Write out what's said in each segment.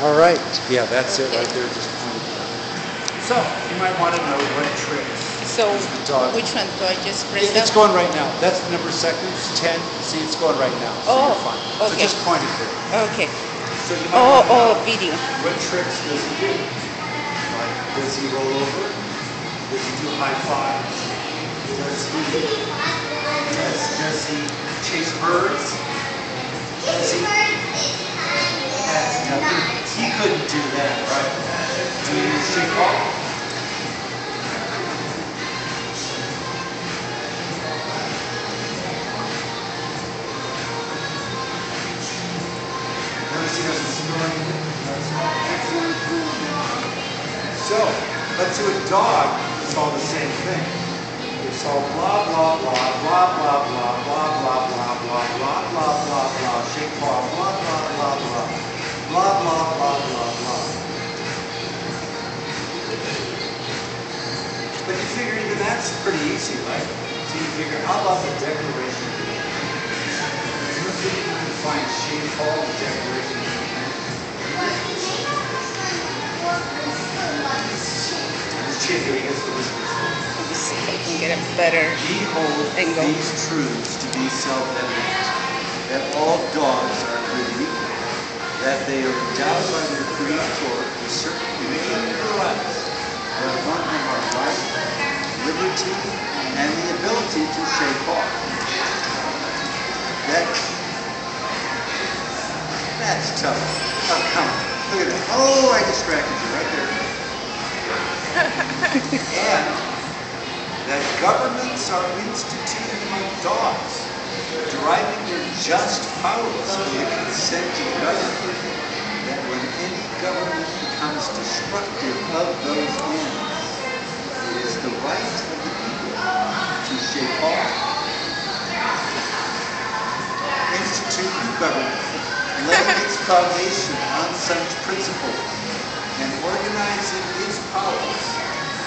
All right. Yeah, that's it right there. Just pointed. So, you might want to know what tricks. So, dog. which one do I just press It's down? going right now. That's the number of seconds, 10. See, it's going right now. So you're fine. So okay. just point it there. Okay. So you might want to know video. what tricks does he do? Like, does he roll over? Does he do high fives? Does he chase birds? Does he? He couldn't do that, right? Do you shake off? Notice he doesn't snore anything. So, let's do a dog. It's all the same thing. It's all blah blah blah blah blah blah blah blah blah blah blah blah blah blah shake paw blah blah blah blah blah blah blah blah blah. But you figure even that's pretty easy, right? So you figure, how about the declaration? You don't think you can find shake paw the declaration? Chicken against the whiskers. Let me see if I can get a better Behold angle. these truths to be self-evident, that all dogs are created equal, that they are endowed by their Creator with certain peculiar rights, that one of our life, liberty, and the ability to shake off. That's tough. Oh, come on. Look at that. Oh, I distracted you right there. And that governments are instituted among dogs, deriving their just powers from the consent of the government, that when any government becomes destructive of those ends, it is the right of the people to shake off. Institute new government, laying its foundation on such principles, and organizing its powers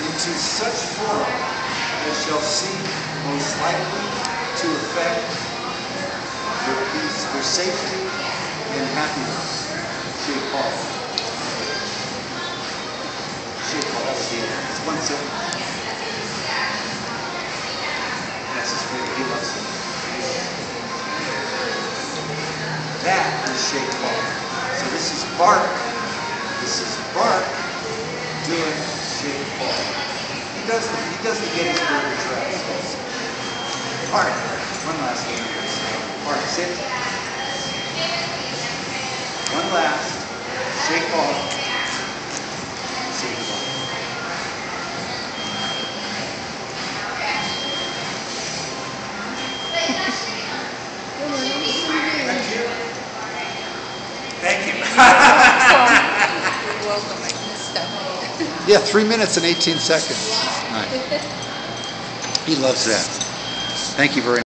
into such form as shall seem most likely to affect their peace, their safety, and happiness. Shake off. Shake off. It's one sentence. That's his favorite. He loves it. That is shake off. So this is bark. This is bark doing shake off. He doesn't get his burger dressed. Bark. One last thing. Bark. Sit. One last. Shake off. Say goodbye. Thank you. Thank you. You're welcome. I missed that. Yeah, 3 minutes and 18 seconds. Nice. He loves that. Thank you very much.